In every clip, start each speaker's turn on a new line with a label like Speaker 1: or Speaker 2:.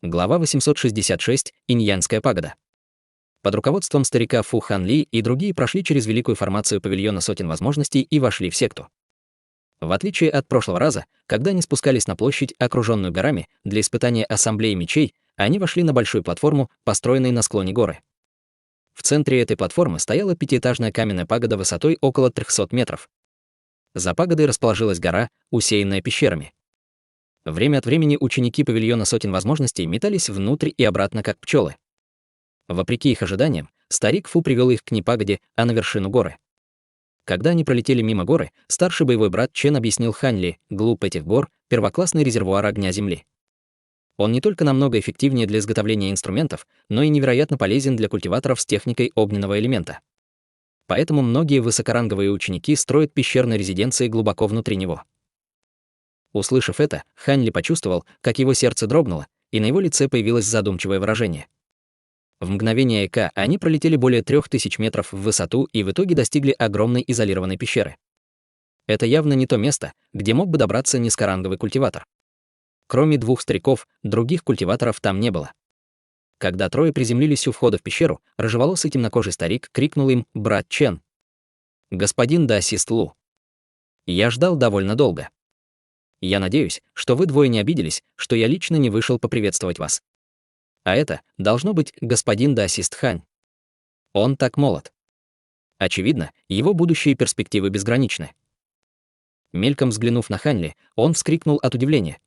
Speaker 1: Глава 866. Иньянская пагода. Под руководством старика Фу Хан Ли и другие прошли через великую формацию павильона сотен возможностей и вошли в секту. В отличие от прошлого раза, когда они спускались на площадь, окруженную горами, для испытания ассамблеи мечей, они вошли на большую платформу, построенную на склоне горы. В центре этой платформы стояла пятиэтажная каменная пагода высотой около 300 метров. За пагодой расположилась гора, усеянная пещерами. Время от времени ученики павильона сотен возможностей метались внутрь и обратно, как пчелы. Вопреки их ожиданиям, старик Фу привел их к не пагоде, а на вершину горы. Когда они пролетели мимо горы, старший боевой брат Чен объяснил Хань Ли, глубь этих гор — первоклассный резервуар огня Земли. Он не только намного эффективнее для изготовления инструментов, но и невероятно полезен для культиваторов с техникой огненного элемента. Поэтому многие высокоранговые ученики строят пещерные резиденции глубоко внутри него. Услышав это, Хань Ли почувствовал, как его сердце дрогнуло, и на его лице появилось задумчивое выражение. В мгновение ока они пролетели более 3000 метров в высоту и в итоге достигли огромной изолированной пещеры. Это явно не то место, где мог бы добраться низкоранговый культиватор. Кроме двух стариков, других культиваторов там не было. Когда трое приземлились у входа в пещеру, рыжеволосый темнокожий старик крикнул им «Брат Чен!» «Господин Даосист Лу! Я ждал довольно долго. Я надеюсь, что вы двое не обиделись, что я лично не вышел поприветствовать вас. А это должно быть господин Даосист Хань. Он так молод. Очевидно, его будущие перспективы безграничны». Мельком взглянув на Хань Ли, он вскрикнул от удивления.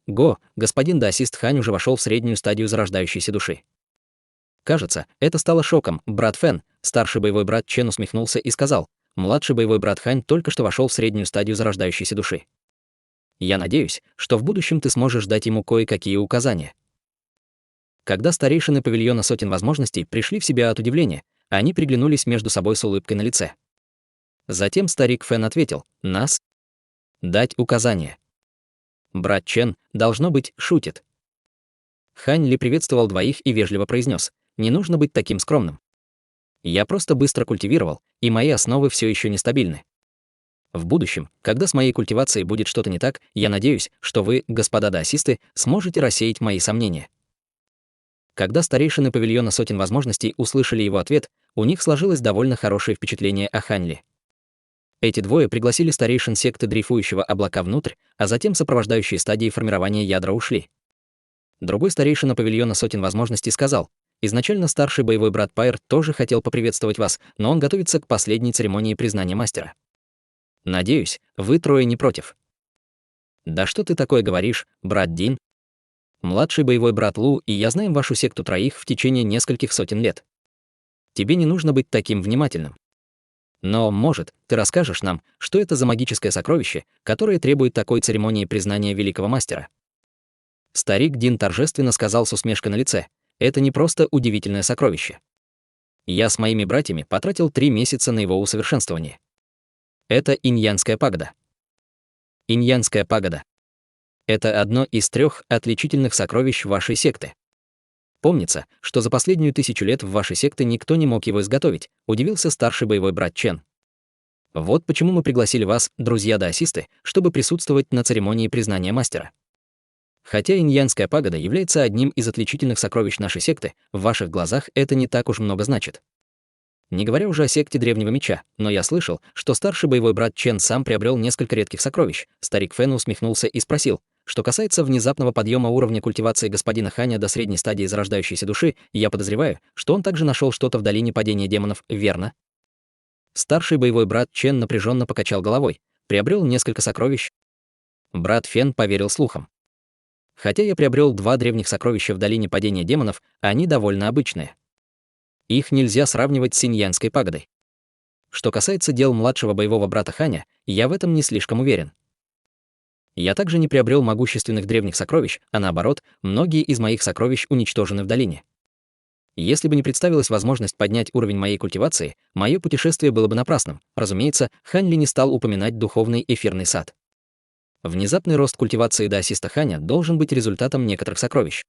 Speaker 1: Господин Даосист Хань уже вошел в среднюю стадию зарождающейся души. Кажется, это стало шоком. Брат Фэн, старший боевой брат Чен, усмехнулся и сказал: «Младший боевой брат Хань только что вошел в среднюю стадию зарождающейся души. Я надеюсь, что в будущем ты сможешь дать ему кое-какие указания». Когда старейшины павильона сотен возможностей пришли в себя от удивления, они приглянулись между собой с улыбкой на лице. Затем старик Фэн ответил: «Нас? Дать указания». Брат Чен, должно быть, шутит. Хань Ли приветствовал двоих и вежливо произнес: «Не нужно быть таким скромным. Я просто быстро культивировал, и мои основы все еще нестабильны. В будущем, когда с моей культивацией будет что-то не так, я надеюсь, что вы, господа даосисты, сможете рассеять мои сомнения». Когда старейшины павильона сотен возможностей услышали его ответ, у них сложилось довольно хорошее впечатление о Хань Ли. Эти двое пригласили старейшин секты дрейфующего облака внутрь, а затем сопровождающие стадии формирования ядра ушли. Другой старейшина павильона сотен возможностей сказал: «Изначально старший боевой брат Пайер тоже хотел поприветствовать вас, но он готовится к последней церемонии признания мастера. Надеюсь, вы трое не против». «Да что ты такое говоришь, брат Дин? Младший боевой брат Лу и я знаем вашу секту троих в течение нескольких сотен лет. Тебе не нужно быть таким внимательным. Но, может, ты расскажешь нам, что это за магическое сокровище, которое требует такой церемонии признания великого мастера?» Старик Дин торжественно сказал с усмешкой на лице: «Это не просто удивительное сокровище. Я с моими братьями потратил 3 месяца на его усовершенствование. Это иньянская пагода. Иньянская пагода. Это одно из 3 отличительных сокровищ вашей секты. Помнится, что за последнюю 1000 лет в вашей секте никто не мог его изготовить», — удивился старший боевой брат Чен. «Вот почему мы пригласили вас, друзья-даосисты, чтобы присутствовать на церемонии признания мастера. Хотя иньянская пагода является одним из отличительных сокровищ нашей секты, в ваших глазах это не так уж много значит. Не говоря уже о секте Древнего Меча, но я слышал, что старший боевой брат Чен сам приобрел несколько редких сокровищ». Старик Фэн усмехнулся и спросил: «Что касается внезапного подъема уровня культивации господина Ханя до средней стадии зарождающейся души, я подозреваю, что он также нашел что-то в долине падения демонов, верно?» Старший боевой брат Чен напряженно покачал головой. «Приобрел несколько сокровищ». Брат Фэн поверил слухам. «Хотя я приобрел 2 древних сокровища в долине падения демонов, они довольно обычные. Их нельзя сравнивать с иньянской пагодой. Что касается дел младшего боевого брата Ханя, я в этом не слишком уверен. Я также не приобрел могущественных древних сокровищ, а наоборот, многие из моих сокровищ уничтожены в долине. Если бы не представилась возможность поднять уровень моей культивации, мое путешествие было бы напрасным». Разумеется, Хань Ли не стал упоминать духовный эфирный сад. Внезапный рост культивации даосиста Ханя должен быть результатом некоторых сокровищ.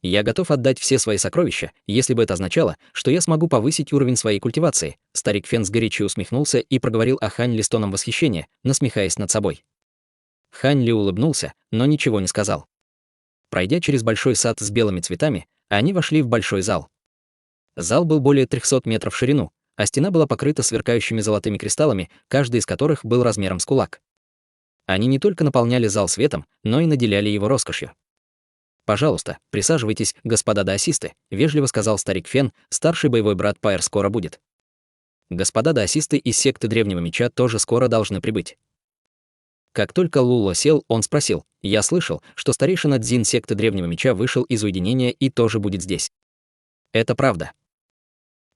Speaker 1: Я готов отдать все свои сокровища, если бы это означало, что я смогу повысить уровень своей культивации. Старик Фэн сгоряча усмехнулся и проговорил о Хань Ли с тоном восхищения, насмехаясь над собой. Хань Ли улыбнулся, но ничего не сказал. Пройдя через большой сад с белыми цветами, они вошли в большой зал. Зал был более 300 метров в ширину, а стена была покрыта сверкающими золотыми кристаллами, каждый из которых был размером с кулак. Они не только наполняли зал светом, но и наделяли его роскошью. «Пожалуйста, присаживайтесь, господа даосисты», — вежливо сказал старик Фен, старший боевой брат Пайер скоро будет. Господа даосисты из секты Древнего Меча тоже скоро должны прибыть. Как только Луло сел, он спросил: «Я слышал, что старейшина Цзин секты Древнего Меча вышел из уединения и тоже будет здесь. Это правда?»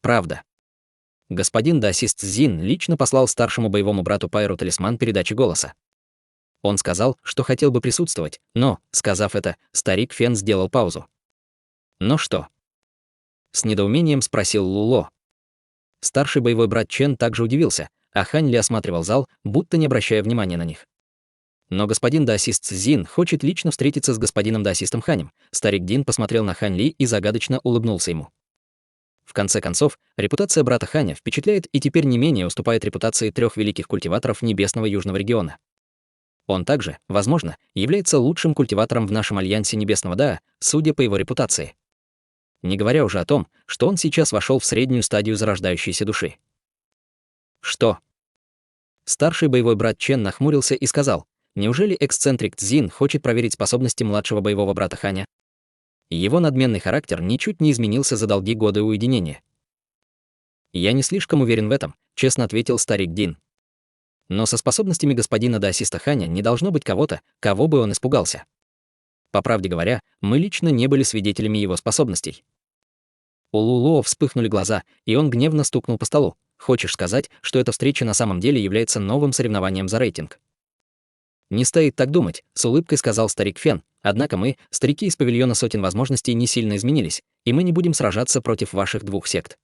Speaker 1: «Правда. Господин даосист Цзин лично послал старшему боевому брату Пайеру талисман передачи голоса. Он сказал, что хотел бы присутствовать, но, сказав это, старик Фен сделал паузу. «Но что?» — с недоумением спросил Луло. Старший боевой брат Чен также удивился, а Хань Ли осматривал зал, будто не обращая внимания на них. «Но господин даосист Цзин хочет лично встретиться с господином даосистом Ханем». Старик Дин посмотрел на Хань Ли и загадочно улыбнулся ему. В конце концов, репутация брата Ханя впечатляет и теперь не менее уступает репутации 3 великих культиваторов Небесного Южного региона. Он также, возможно, является лучшим культиватором в нашем альянсе Небесного Даа, судя по его репутации. Не говоря уже о том, что он сейчас вошел в среднюю стадию зарождающейся души. Что? Старший боевой брат Чен нахмурился и сказал: «Неужели эксцентрик Цзин хочет проверить способности младшего боевого брата Ханя?» Его надменный характер ничуть не изменился за долгие годы уединения. «Я не слишком уверен в этом», — честно ответил старик Дин. «Но со способностями господина даосиста Ханя не должно быть кого-то, кого бы он испугался. По правде говоря, мы лично не были свидетелями его способностей». У Лулуо вспыхнули глаза, и он гневно стукнул по столу. «Хочешь сказать, что эта встреча на самом деле является новым соревнованием за рейтинг?» «Не стоит так думать», — с улыбкой сказал старик Фен. «Однако мы, старики из павильона сотен возможностей, не сильно изменились, и мы не будем сражаться против ваших 2 сект.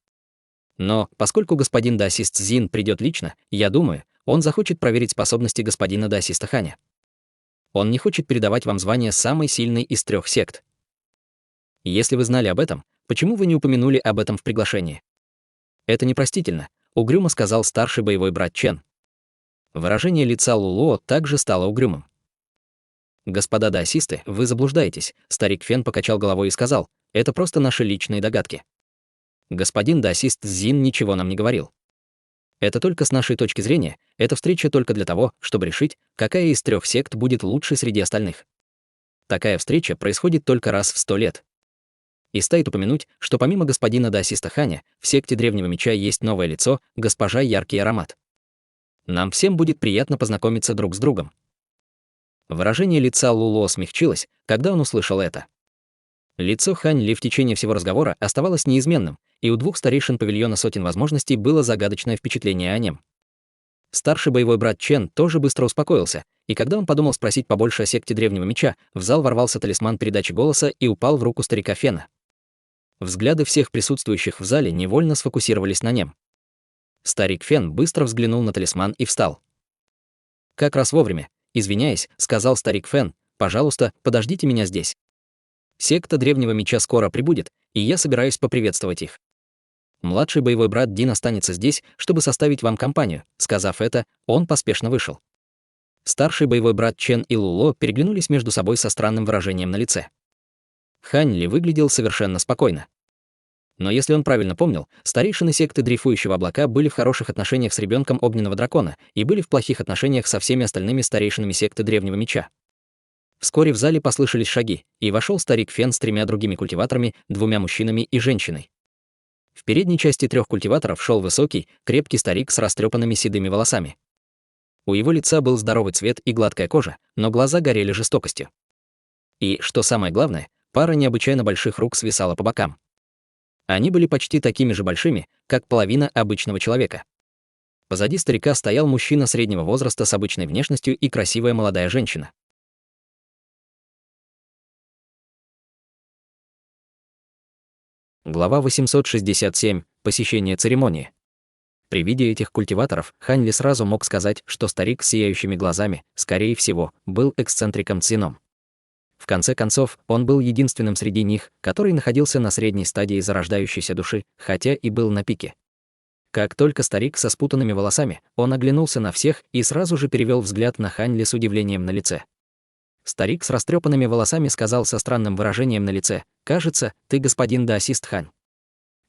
Speaker 1: Но, поскольку господин даосист Цзин придет лично, я думаю, он захочет проверить способности господина даосиста Ханя. Он не хочет передавать вам звание самой сильной из 3 сект. Если вы знали об этом, почему вы не упомянули об этом в приглашении?» «Это непростительно», — угрюмо сказал старший боевой брат Чен. Выражение лица Лулуо также стало угрюмым. «Господа даосисты, вы заблуждаетесь», — старик Фен покачал головой и сказал: «это просто наши личные догадки. Господин даосист Цзин ничего нам не говорил. Это только с нашей точки зрения, эта встреча только для того, чтобы решить, какая из 3 сект будет лучше среди остальных. Такая встреча происходит только раз в 100 лет. И стоит упомянуть, что помимо господина даосиста Ханя, в секте Древнего Меча есть новое лицо, госпожа Яркий Аромат. Нам всем будет приятно познакомиться друг с другом». Выражение лица Лулуо смягчилось, когда он услышал это. Лицо Хань Ли в течение всего разговора оставалось неизменным, и у 2 старейшин павильона сотен возможностей было загадочное впечатление о нем. Старший боевой брат Чен тоже быстро успокоился, и когда он подумал спросить побольше о секте Древнего Меча, в зал ворвался талисман передачи голоса и упал в руку старика Фена. Взгляды всех присутствующих в зале невольно сфокусировались на нем. Старик Фен быстро взглянул на талисман и встал. «Как раз вовремя. Извиняясь, сказал старик Фен, пожалуйста, подождите меня здесь. Секта Древнего Меча скоро прибудет, и я собираюсь поприветствовать их. Младший боевой брат Дин останется здесь, чтобы составить вам компанию». Сказав это, он поспешно вышел. Старший боевой брат Чен и Луло переглянулись между собой со странным выражением на лице. Хань Ли выглядел совершенно спокойно. Но если он правильно помнил, старейшины секты Дрейфующего Облака были в хороших отношениях с ребенком Огненного Дракона и были в плохих отношениях со всеми остальными старейшинами секты Древнего Меча. Вскоре в зале послышались шаги, и вошел старик Фен с 3 другими культиваторами, 2 мужчинами и женщиной. В передней части 3 культиваторов шел высокий, крепкий старик с растрепанными седыми волосами. У его лица был здоровый цвет и гладкая кожа, но глаза горели жестокостью. И, что самое главное, пара необычайно больших рук свисала по бокам. Они были почти такими же большими, как половина обычного человека. Позади старика стоял мужчина среднего возраста с обычной внешностью и красивая молодая женщина. Глава 867. Посещение церемонии. При виде этих культиваторов Хань Ли сразу мог сказать, что старик с сияющими глазами, скорее всего, был эксцентриком Цзином. В конце концов, он был единственным среди них, который находился на средней стадии зарождающейся души, хотя и был на пике. Как только старик со спутанными волосами, он оглянулся на всех и сразу же перевел взгляд на Хань Ли с удивлением на лице. Старик с растрепанными волосами сказал со странным выражением на лице: «Кажется, ты господин даосист Хань.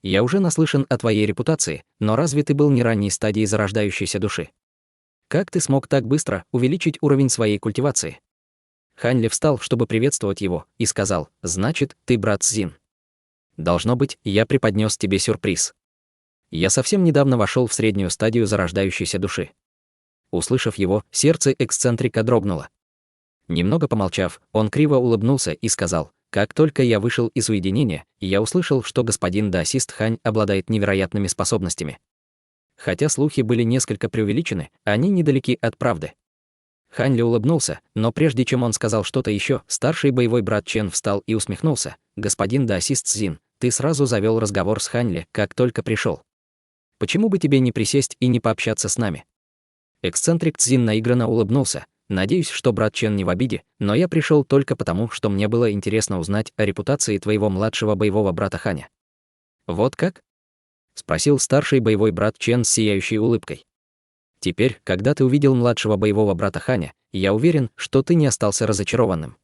Speaker 1: Я уже наслышан о твоей репутации, но разве ты был не ранней стадии зарождающейся души? Как ты смог так быстро увеличить уровень своей культивации?» Хань Ли встал, чтобы приветствовать его, и сказал: «Значит, ты брат Цзин. Должно быть, я преподнес тебе сюрприз. Я совсем недавно вошел в среднюю стадию зарождающейся души». Услышав его, сердце эксцентрика дрогнуло. Немного помолчав, он криво улыбнулся и сказал: «Как только я вышел из уединения, я услышал, что господин даосист Хань обладает невероятными способностями. Хотя слухи были несколько преувеличены, они недалеки от правды». Хань Ли улыбнулся, но прежде чем он сказал что-то еще, старший боевой брат Чен встал и усмехнулся: «Господин даосист Цзин, ты сразу завел разговор с Хань Ли, как только пришел. Почему бы тебе не присесть и не пообщаться с нами?» Эксцентрик Цзин наигранно улыбнулся: «Надеюсь, что брат Чен не в обиде, но я пришел только потому, что мне было интересно узнать о репутации твоего младшего боевого брата Ханя». «Вот как?» — спросил старший боевой брат Чен с сияющей улыбкой. «Теперь, когда ты увидел младшего боевого брата Ханя, я уверен, что ты не остался разочарованным».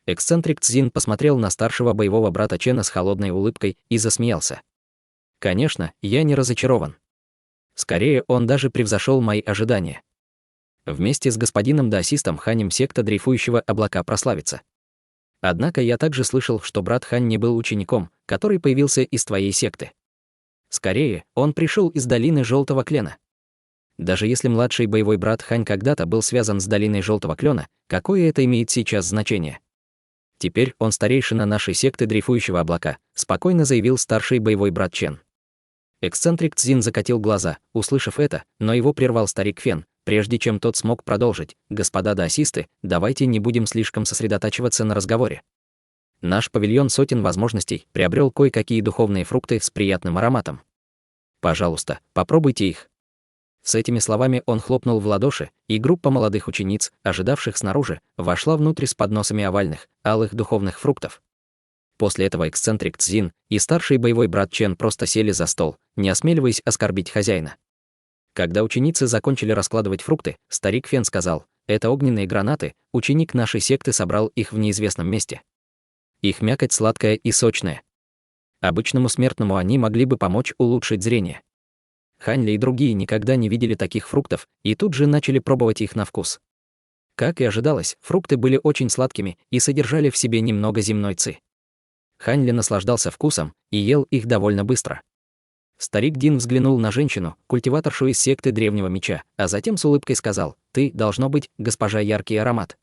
Speaker 1: Эксцентрик Цзин посмотрел на старшего боевого брата Чена с холодной улыбкой и засмеялся. «Конечно, я не разочарован. Скорее, он даже превзошел мои ожидания. Вместе с господином даосистом Ханем секта дрейфующего облака прославится. Однако я также слышал, что брат Хань не был учеником, который появился из твоей секты. Скорее, он пришел из долины Желтого Клена. Даже если младший боевой брат Хань когда-то был связан с долиной Желтого Клена, какое это имеет сейчас значение? Теперь он старейшина нашей секты дрейфующего облака», — спокойно заявил старший боевой брат Чен. Эксцентрик Цзин закатил глаза, услышав это, но его прервал старик Фен, прежде чем тот смог продолжить: «Господа даосисты, давайте не будем слишком сосредотачиваться на разговоре. Наш павильон сотен возможностей приобрел кое-какие духовные фрукты с приятным ароматом. Пожалуйста, попробуйте их». С этими словами он хлопнул в ладоши, и группа молодых учениц, ожидавших снаружи, вошла внутрь с подносами овальных, алых духовных фруктов. После этого эксцентрик Цзин и старший боевой брат Чен просто сели за стол, не осмеливаясь оскорбить хозяина. Когда ученицы закончили раскладывать фрукты, старик Фен сказал: «Это огненные гранаты, ученик нашей секты собрал их в неизвестном месте. Их мякоть сладкая и сочная. Обычному смертному они могли бы помочь улучшить зрение». Хань Ли и другие никогда не видели таких фруктов и тут же начали пробовать их на вкус. Как и ожидалось, фрукты были очень сладкими и содержали в себе немного земной ци. Хань Ли наслаждался вкусом и ел их довольно быстро. Старик Дин взглянул на женщину, культиваторшу из секты Древнего Меча, а затем с улыбкой сказал: «Ты, должно быть, госпожа Яркий Аромат.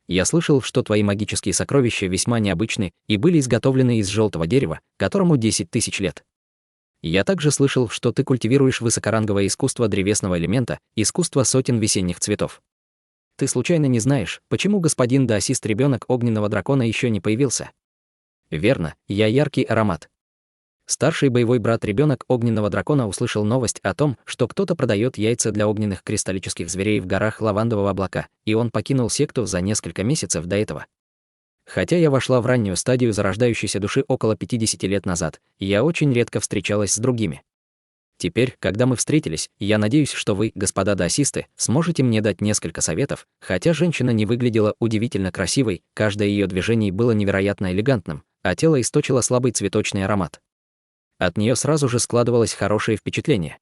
Speaker 1: Я слышал, что твои магические сокровища весьма необычны и были изготовлены из желтого дерева, которому 10 тысяч лет. Я также слышал, что ты культивируешь высокоранговое искусство древесного элемента, искусство сотен весенних цветов. Ты случайно не знаешь, почему господин даосист ребенок огненного дракона еще не появился?» «Верно, я Яркий Аромат». Старший боевой брат ребенок огненного дракона услышал новость о том, что кто-то продает яйца для огненных кристаллических зверей в горах Лавандового облака, и он покинул секту за несколько месяцев до этого. Хотя я вошла в раннюю стадию зарождающейся души около 50 лет назад, я очень редко встречалась с другими. Теперь, когда мы встретились, я надеюсь, что вы, господа даосисты, сможете мне дать несколько советов. Хотя женщина не выглядела удивительно красивой, каждое ее движение было невероятно элегантным, а тело источило слабый цветочный аромат. От нее сразу же складывалось хорошее впечатление.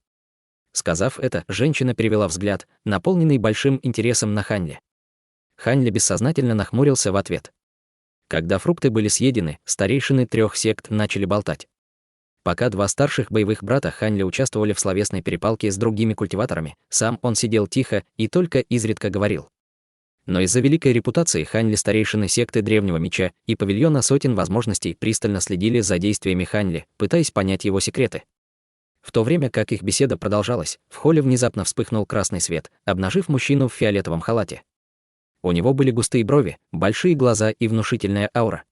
Speaker 1: Сказав это, женщина перевела взгляд, наполненный большим интересом на Хань Ли. Хань Ли бессознательно нахмурился в ответ. Когда фрукты были съедены, старейшины 3 сект начали болтать. Пока 2 старших боевых брата Хань Ли участвовали в словесной перепалке с другими культиваторами, сам он сидел тихо и только изредка говорил. Но из-за великой репутации Хань Ли старейшины секты Древнего Меча и павильона сотен возможностей пристально следили за действиями Хань Ли, пытаясь понять его секреты. В то время как их беседа продолжалась, в холле внезапно вспыхнул красный свет, обнажив мужчину в фиолетовом халате. У него были густые брови, большие глаза и внушительная аура.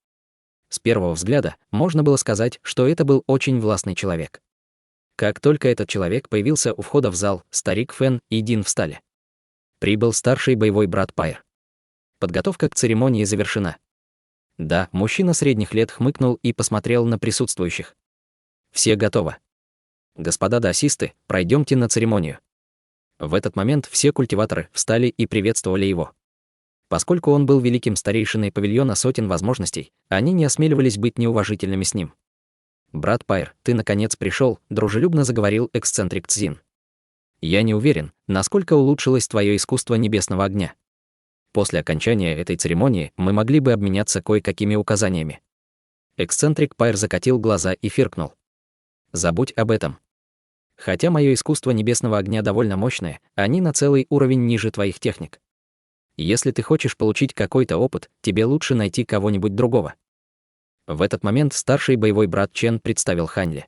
Speaker 1: С первого взгляда можно было сказать, что это был очень властный человек. Как только этот человек появился у входа в зал, старик Фэн и Дин встали. Прибыл старший боевой брат Пайер. Подготовка к церемонии завершена. Да, мужчина средних лет хмыкнул и посмотрел на присутствующих. Все готовы. Господа даосисты, пройдемте на церемонию. В этот момент все культиваторы встали и приветствовали его. Поскольку он был великим старейшиной павильона сотен возможностей, они не осмеливались быть неуважительными с ним. «Брат Пайр, ты наконец пришел», — дружелюбно заговорил эксцентрик Цзин. «Я не уверен, насколько улучшилось твое искусство небесного огня. После окончания этой церемонии мы могли бы обменяться кое-какими указаниями». Эксцентрик Пайр закатил глаза и фыркнул. «Забудь об этом. Хотя мое искусство небесного огня довольно мощное, они на целый уровень ниже твоих техник. Если ты хочешь получить какой-то опыт, тебе лучше найти кого-нибудь другого». В этот момент старший боевой брат Чен представил Ханьли.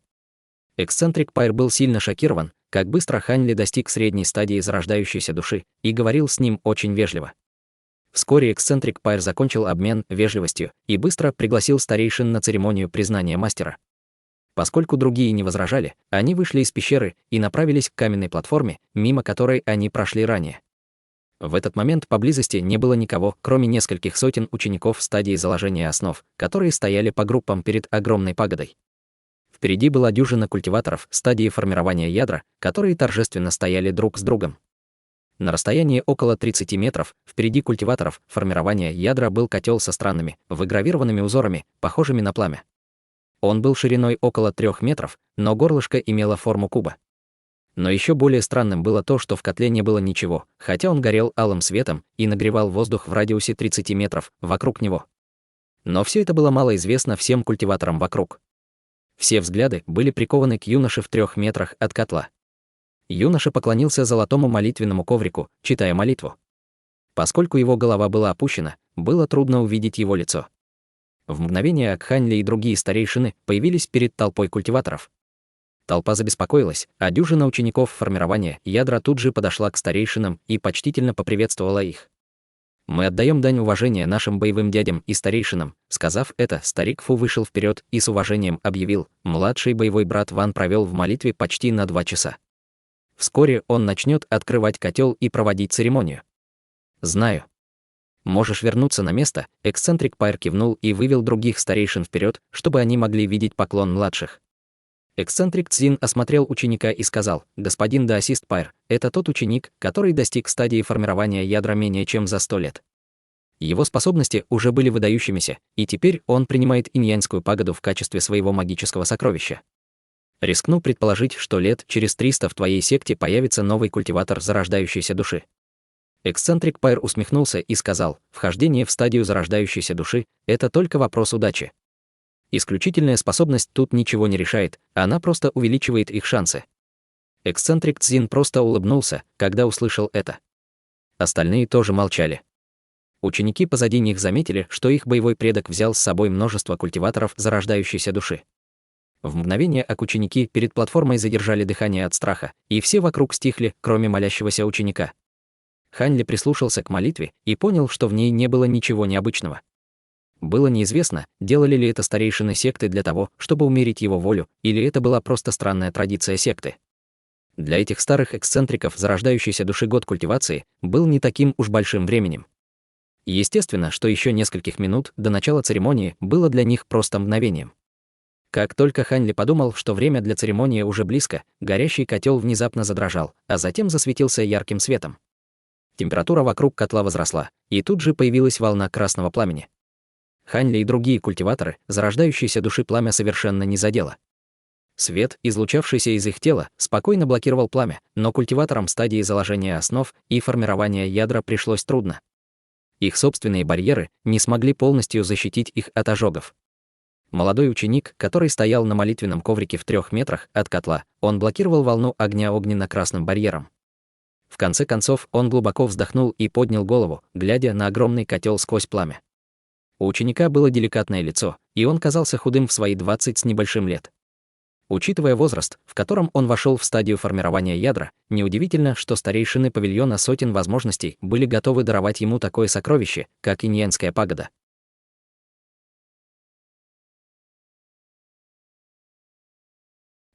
Speaker 1: Эксцентрик Пайр был сильно шокирован, как быстро Ханьли достиг средней стадии зарождающейся души, и говорил с ним очень вежливо. Вскоре эксцентрик Пайр закончил обмен вежливостью и быстро пригласил старейшин на церемонию признания мастера. Поскольку другие не возражали, они вышли из пещеры и направились к каменной платформе, мимо которой они прошли ранее. В этот момент поблизости не было никого, кроме нескольких сотен учеников в стадии заложения основ, которые стояли по группам перед огромной пагодой. Впереди была дюжина культиваторов в стадии формирования ядра, которые торжественно стояли друг с другом. На расстоянии около 30 метров впереди культиваторов формирования ядра был котел со странными, выгравированными узорами, похожими на пламя. Он был шириной около 3 метров, но горлышко имело форму куба. Но еще более странным было то, что в котле не было ничего, хотя он горел алым светом и нагревал воздух в радиусе 30 метров вокруг него. Но все это было мало известно всем культиваторам вокруг. Все взгляды были прикованы к юноше в 3 метрах от котла. Юноша поклонился золотому молитвенному коврику, читая молитву. Поскольку его голова была опущена, было трудно увидеть его лицо. В мгновение Акханьли и другие старейшины появились перед толпой культиваторов. Толпа забеспокоилась, а дюжина учеников формирования ядра тут же подошла к старейшинам и почтительно поприветствовала их. «Мы отдаем дань уважения нашим боевым дядям и старейшинам». Сказав это, старик Фу вышел вперед и с уважением объявил: младший боевой брат Ван провел в молитве почти на 2 часа. Вскоре он начнет открывать котел и проводить церемонию. «Знаю. Можешь вернуться на место», — эксцентрик Пайр кивнул и вывел других старейшин вперед, чтобы они могли видеть поклон младших. Эксцентрик Цзин осмотрел ученика и сказал: «Господин Даосист Пайр, это тот ученик, который достиг стадии формирования ядра менее чем за 100 лет. Его способности уже были выдающимися, и теперь он принимает иньянскую пагоду в качестве своего магического сокровища. Рискну предположить, что лет через 300 в твоей секте появится новый культиватор зарождающейся души». Эксцентрик Пайр усмехнулся и сказал: «Вхождение в стадию зарождающейся души — это только вопрос удачи. Исключительная способность тут ничего не решает, она просто увеличивает их шансы». Эксцентрик Цзин просто улыбнулся, когда услышал это. Остальные тоже молчали. Ученики позади них заметили, что их боевой предок взял с собой множество культиваторов зарождающейся души. В мгновение ученики перед платформой задержали дыхание от страха, и все вокруг стихли, кроме молящегося ученика. Ханьли прислушался к молитве и понял, что в ней не было ничего необычного. Было неизвестно, делали ли это старейшины секты для того, чтобы умерить его волю, или это была просто странная традиция секты. Для этих старых эксцентриков зарождающейся души год культивации был не таким уж большим временем. Естественно, что еще нескольких минут до начала церемонии было для них просто мгновением. Как только Ханьли подумал, что время для церемонии уже близко, горящий котел внезапно задрожал, а затем засветился ярким светом. Температура вокруг котла возросла, и тут же появилась волна красного пламени. Ханьли и другие культиваторы зарождающейся души пламя совершенно не задело. Свет, излучавшийся из их тела, спокойно блокировал пламя, но культиваторам стадии заложения основ и формирования ядра пришлось трудно. Их собственные барьеры не смогли полностью защитить их от ожогов. Молодой ученик, который стоял на молитвенном коврике в 3 метрах от котла, он блокировал волну огня огненно-красным барьером. В конце концов, он глубоко вздохнул и поднял голову, глядя на огромный котел сквозь пламя. У ученика было деликатное лицо, и он казался худым в свои 20 с небольшим лет. Учитывая возраст, в котором он вошел в стадию формирования ядра, неудивительно, что старейшины павильона сотен возможностей были готовы даровать ему такое сокровище, как иньянская пагода.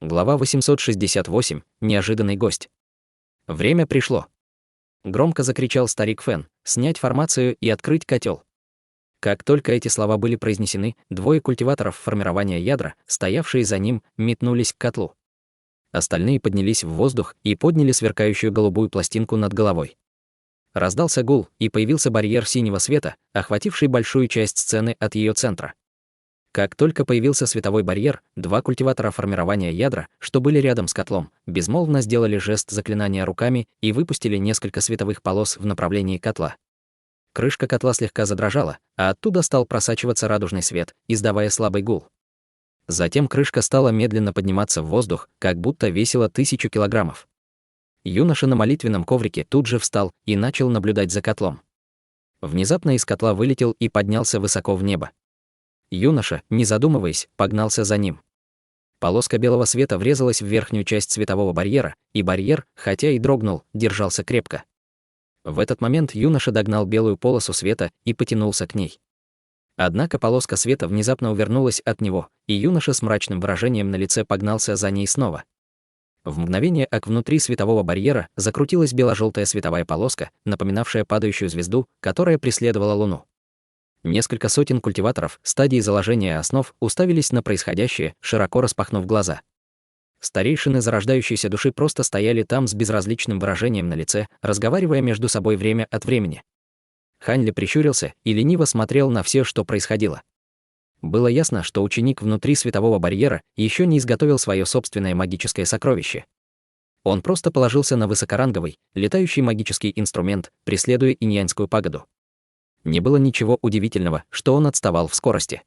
Speaker 1: Глава 868. Неожиданный гость. Время пришло. Громко закричал старик Фэн: «Снять формацию и открыть котел». Как только эти слова были произнесены, 2 культиваторов формирования ядра, стоявшие за ним, метнулись к котлу. Остальные поднялись в воздух и подняли сверкающую голубую пластинку над головой. Раздался гул, и появился барьер синего света, охвативший большую часть сцены от ее центра. Как только появился световой барьер, два культиватора формирования ядра, что были рядом с котлом, безмолвно сделали жест заклинания руками и выпустили несколько световых полос в направлении котла. Крышка котла слегка задрожала, а оттуда стал просачиваться радужный свет, издавая слабый гул. Затем крышка стала медленно подниматься в воздух, как будто весила 1000 килограммов. Юноша на молитвенном коврике тут же встал и начал наблюдать за котлом. Внезапно из котла вылетел и поднялся высоко в небо. Юноша, не задумываясь, погнался за ним. Полоска белого света врезалась в верхнюю часть светового барьера, и барьер, хотя и дрогнул, держался крепко. В этот момент юноша догнал белую полосу света и потянулся к ней. Однако полоска света внезапно увернулась от него, и юноша с мрачным выражением на лице погнался за ней снова. В мгновение ока внутри светового барьера закрутилась бело-желтая световая полоска, напоминавшая падающую звезду, которая преследовала Луну. Несколько сотен культиваторов стадии заложения основ уставились на происходящее, широко распахнув глаза. Старейшины зарождающейся души просто стояли там с безразличным выражением на лице, разговаривая между собой время от времени. Хань Ли прищурился и лениво смотрел на все, что происходило. Было ясно, что ученик внутри светового барьера еще не изготовил свое собственное магическое сокровище. Он просто положился на высокоранговый, летающий магический инструмент, преследуя иньянскую пагоду. Не было ничего удивительного, что он отставал в скорости.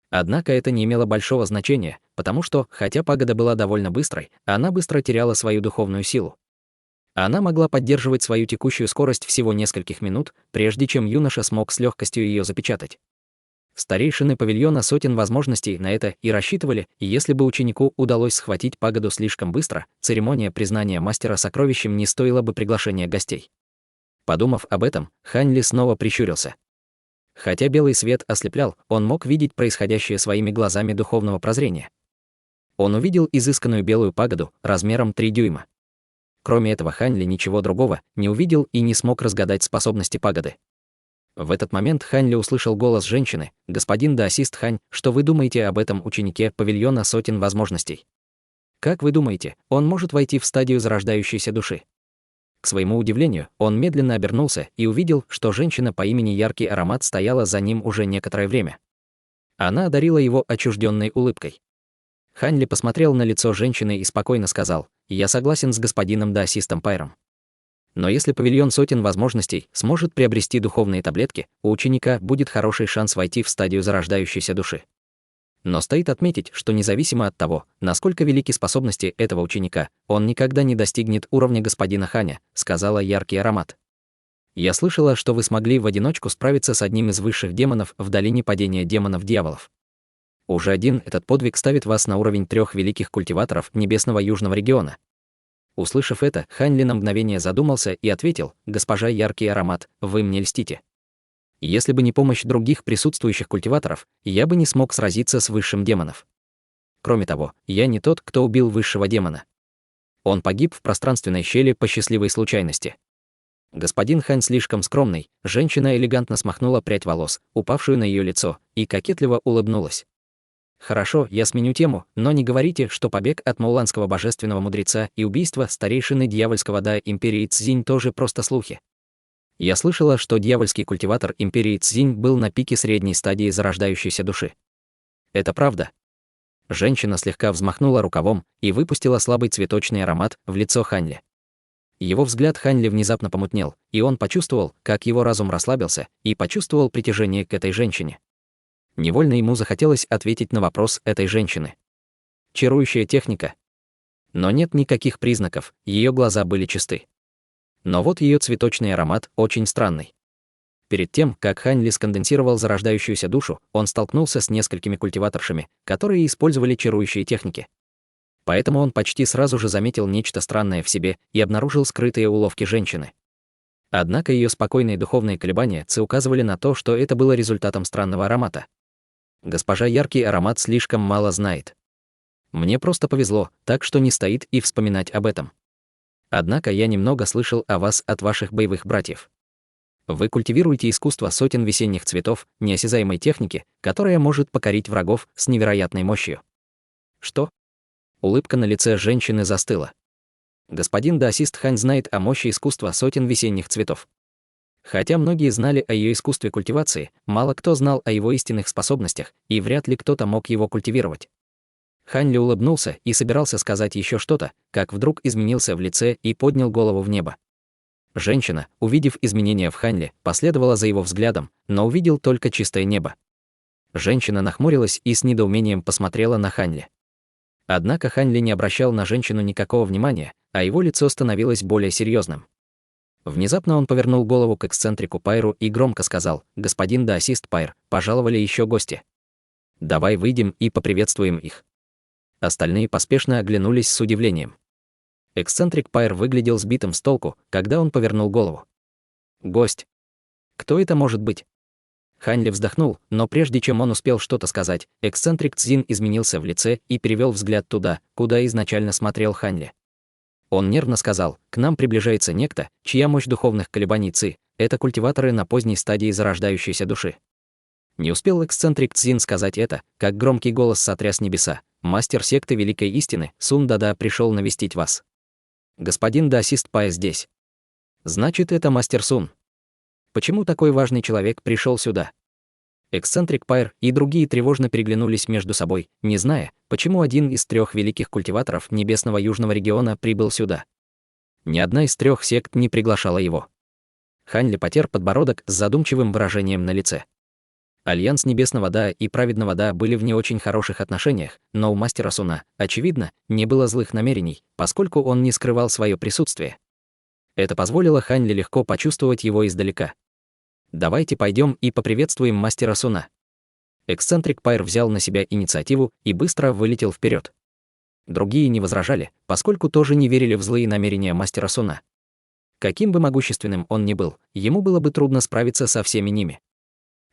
Speaker 1: Однако это не имело большого значения, потому что, хотя пагода была довольно быстрой, она быстро теряла свою духовную силу. Она могла поддерживать свою текущую скорость всего нескольких минут, прежде чем юноша смог с легкостью ее запечатать. Старейшины павильона сотен возможностей на это и рассчитывали, и если бы ученику удалось схватить пагоду слишком быстро, церемония признания мастера сокровищем не стоила бы приглашения гостей. Подумав об этом, Хань Ли снова прищурился. Хотя белый свет ослеплял, он мог видеть происходящее своими глазами духовного прозрения. Он увидел изысканную белую пагоду размером 3 дюйма. Кроме этого, Хань Ли ничего другого не увидел и не смог разгадать способности пагоды. В этот момент Хань Ли услышал голос женщины: «Господин Даосист Хань, что вы думаете об этом ученике павильона сотен возможностей? Как вы думаете, он может войти в стадию зарождающейся души?» К своему удивлению, он медленно обернулся и увидел, что женщина по имени Яркий Аромат стояла за ним уже некоторое время. Она одарила его отчужденной улыбкой. Хань Ли посмотрел на лицо женщины и спокойно сказал: «Я согласен с господином Даосистом Пайром. Но если павильон сотен возможностей сможет приобрести духовные таблетки, у ученика будет хороший шанс войти в стадию зарождающейся души. Но стоит отметить, что независимо от того, насколько велики способности этого ученика, он никогда не достигнет уровня господина Ханя», — сказала Яркий Аромат. «Я слышала, что вы смогли в одиночку справиться с одним из высших демонов в долине падения демонов-дьяволов. Уже один этот подвиг ставит вас на уровень 3 великих культиваторов небесного южного региона». Услышав это, Хань Ли на мгновение задумался и ответил: «Госпожа Яркий Аромат, вы мне льстите. Если бы не помощь других присутствующих культиваторов, я бы не смог сразиться с высшим демонов. Кроме того, я не тот, кто убил высшего демона. Он погиб в пространственной щели по счастливой случайности». Господин Хань слишком скромный, женщина элегантно смахнула прядь волос, упавшую на ее лицо, и кокетливо улыбнулась. «Хорошо, я сменю тему, но не говорите, что побег от мауланского божественного мудреца и убийство старейшины дьявольского Дая империи Цзинь тоже просто слухи. Я слышала, что дьявольский культиватор империи Цзинь был на пике средней стадии зарождающейся души. Это правда?» Женщина слегка взмахнула рукавом и выпустила слабый цветочный аромат в лицо Хань Ли. Его взгляд Хань Ли внезапно помутнел, и он почувствовал, как его разум расслабился, и почувствовал притяжение к этой женщине. Невольно ему захотелось ответить на вопрос этой женщины. Чарующая техника. Но нет никаких признаков, ее глаза были чисты. Но вот ее цветочный аромат очень странный. Перед тем, как Хань Ли сконденсировал зарождающуюся душу, он столкнулся с несколькими культиваторшами, которые использовали чарующие техники. Поэтому он почти сразу же заметил нечто странное в себе и обнаружил скрытые уловки женщины. Однако ее спокойные духовные колебания указывали на то, что это было результатом странного аромата. Госпожа Яркий Аромат слишком мало знает. Мне просто повезло, так что не стоит и вспоминать об этом. Однако я немного слышал о вас от ваших боевых братьев. Вы культивируете искусство сотен весенних цветов, неосязаемой техники, которая может покорить врагов с невероятной мощью. Что? Улыбка на лице женщины застыла. Господин Даосист Хань знает о мощи искусства сотен весенних цветов. Хотя многие знали о ее искусстве культивации, мало кто знал о его истинных способностях, и вряд ли кто-то мог его культивировать. Хань Ли улыбнулся и собирался сказать еще что-то, как вдруг изменился в лице и поднял голову в небо. Женщина, увидев изменения в Хань Ли, последовала за его взглядом, но увидел только чистое небо. Женщина нахмурилась и с недоумением посмотрела на Хань Ли. Однако Хань Ли не обращал на женщину никакого внимания, а его лицо становилось более серьезным. Внезапно он повернул голову к эксцентрику Пайру и громко сказал: «Господин даосист Пайр, пожаловали еще гости. Давай выйдем и поприветствуем их». Остальные поспешно оглянулись с удивлением. Эксцентрик Пайр выглядел сбитым с толку, когда он повернул голову. «Гость? Кто это может быть?» Хань Ли вздохнул, но прежде чем он успел что-то сказать, эксцентрик Цзин изменился в лице и перевел взгляд туда, куда изначально смотрел Хань Ли. Он нервно сказал: «К нам приближается некто, чья мощь духовных колебаний Ци — это культиваторы на поздней стадии зарождающейся души». Не успел эксцентрик Цзин сказать это, как громкий голос сотряс небеса: «Мастер секты Великой Истины, Сун Дада, пришел навестить вас. Господин даосист Пай здесь». «Значит, это мастер Сун. Почему такой важный человек пришел сюда?» Эксцентрик Пайр и другие тревожно переглянулись между собой, не зная, почему один из 3 великих культиваторов Небесного Южного региона прибыл сюда. Ни одна из 3 сект не приглашала его. Хань Ли потер подбородок с задумчивым выражением на лице. Альянс Небесного Да и Праведного Да были в не очень хороших отношениях, но у мастера Суна, очевидно, не было злых намерений, поскольку он не скрывал свое присутствие. Это позволило Хань Ли легко почувствовать его издалека. «Давайте пойдем и поприветствуем мастера Суна». Эксцентрик Пайр взял на себя инициативу и быстро вылетел вперед. Другие не возражали, поскольку тоже не верили в злые намерения мастера Суна. Каким бы могущественным он ни был, ему было бы трудно справиться со всеми ними.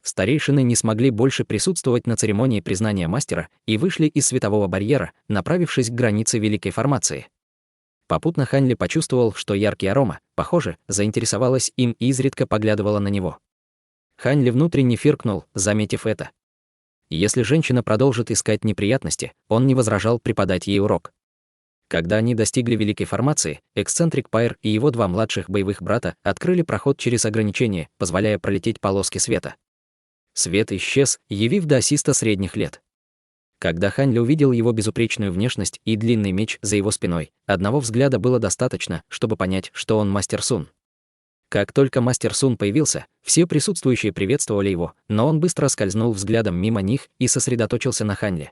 Speaker 1: Старейшины не смогли больше присутствовать на церемонии признания мастера и вышли из светового барьера, направившись к границе Великой Формации. Попутно Хань Ли почувствовал, что яркий арома, похоже, заинтересовалась им и изредка поглядывала на него. Хань Ли внутренне фыркнул, заметив это. Если женщина продолжит искать неприятности, он не возражал преподать ей урок. Когда они достигли Великой Формации, эксцентрик Пайр и его 2 младших боевых брата открыли проход через ограничение, позволяя пролететь полоски света. Свет исчез, явив даосиста средних лет. Когда Хань Ли увидел его безупречную внешность и длинный меч за его спиной, одного взгляда было достаточно, чтобы понять, что он мастер Сун. Как только мастер Сун появился, все присутствующие приветствовали его, но он быстро скользнул взглядом мимо них и сосредоточился на Хань Ли.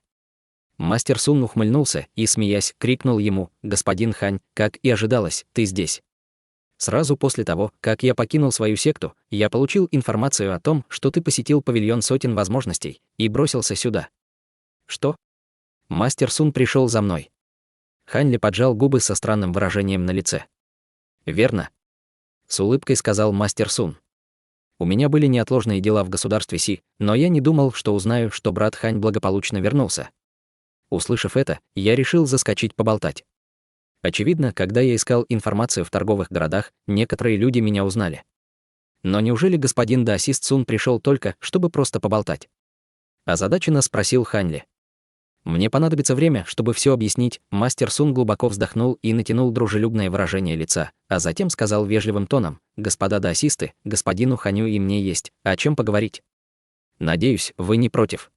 Speaker 1: Мастер Сун ухмыльнулся и, смеясь, крикнул ему: «Господин Хань, как и ожидалось, ты здесь». Сразу после того, как я покинул свою секту, я получил информацию о том, что ты посетил павильон сотен возможностей и бросился сюда. Что? Мастер Сун пришел за мной. Хань Ли поджал губы со странным выражением на лице. Верно. С улыбкой сказал мастер Сун. У меня были неотложные дела в государстве Си, но я не думал, что узнаю, что брат Хань благополучно вернулся. Услышав это, я решил заскочить поболтать. Очевидно, когда я искал информацию в торговых городах, некоторые люди меня узнали. Но неужели господин даосист Сун пришел только, чтобы просто поболтать? Озадаченно спросил Хань Ли. Мне понадобится время, чтобы все объяснить. Мастер Сун глубоко вздохнул и натянул дружелюбное выражение лица, а затем сказал вежливым тоном: «Господа даосисты, господину Ханю и мне есть о чем поговорить. Надеюсь, вы не против».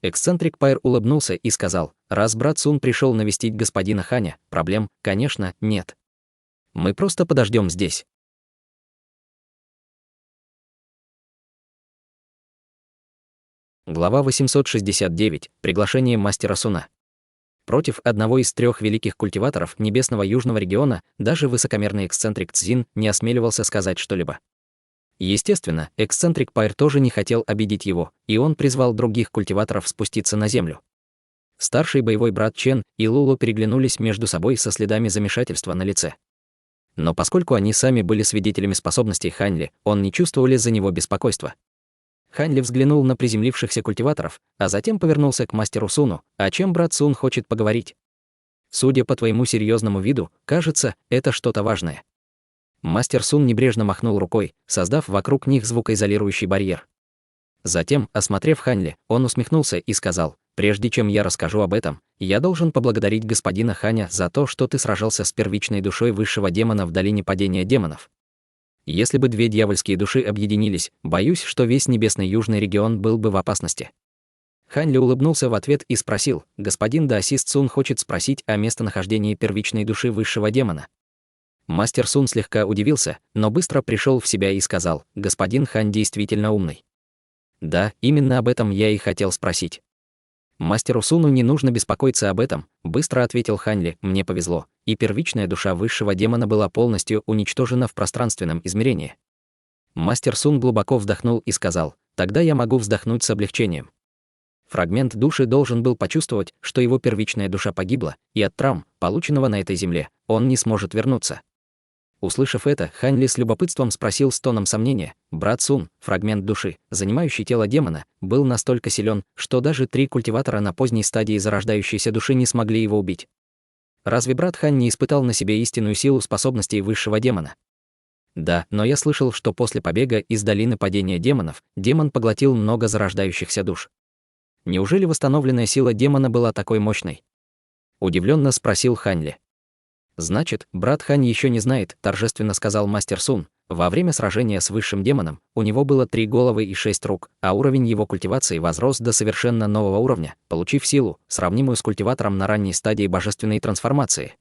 Speaker 1: Эксцентрик Пайр улыбнулся и сказал: «Раз брат Сун пришел навестить господина Ханя, проблем, конечно, нет. Мы просто подождем здесь». Глава 869. Приглашение мастера Суна. Против одного из 3 великих культиваторов Небесного Южного региона даже высокомерный эксцентрик Цзин не осмеливался сказать что-либо. Естественно, эксцентрик Пайр тоже не хотел обидеть его, и он призвал других культиваторов спуститься на землю. Старший боевой брат Чен и Лулу переглянулись между собой со следами замешательства на лице. Но поскольку они сами были свидетелями способностей Хань Ли, он не чувствовали за него беспокойства. Хань Ли взглянул на приземлившихся культиваторов, а затем повернулся к мастеру Суну: «О чем брат Сун хочет поговорить? Судя по твоему серьезному виду, кажется, это что-то важное». Мастер Сун небрежно махнул рукой, создав вокруг них звукоизолирующий барьер. Затем, осмотрев Хань Ли, он усмехнулся и сказал: «Прежде чем я расскажу об этом, я должен поблагодарить господина Ханя за то, что ты сражался с первичной душой высшего демона в долине падения демонов. Если бы две дьявольские души объединились, боюсь, что весь небесный южный регион был бы в опасности. Хань Ли улыбнулся в ответ и спросил: господин Даосист Сун хочет спросить о местонахождении первичной души высшего демона. Мастер Сун слегка удивился, но быстро пришел в себя и сказал: господин Хань действительно умный. Да, именно об этом я и хотел спросить. Мастеру Суну не нужно беспокоиться об этом, быстро ответил Хань Ли. Мне повезло, и первичная душа высшего демона была полностью уничтожена в пространственном измерении. Мастер Сун глубоко вздохнул и сказал: тогда я могу вздохнуть с облегчением. Фрагмент души должен был почувствовать, что его первичная душа погибла, и от травм, полученного на этой земле, он не сможет вернуться. Услышав это, Хань Ли с любопытством спросил с тоном сомнения: брат Сун, фрагмент души, занимающий тело демона, был настолько силен, что даже 3 культиватора на поздней стадии зарождающейся души не смогли его убить. Разве брат Хань не испытал на себе истинную силу способностей высшего демона? Да, но я слышал, что после побега из долины падения демонов, демон поглотил много зарождающихся душ. Неужели восстановленная сила демона была такой мощной? Удивленно спросил Хань Ли. Значит, брат Хань еще не знает, торжественно сказал мастер Сун. Во время сражения с высшим демоном у него было 3 головы и 6 рук, а уровень его культивации возрос до совершенно нового уровня, получив силу, сравнимую с культиватором на ранней стадии божественной трансформации.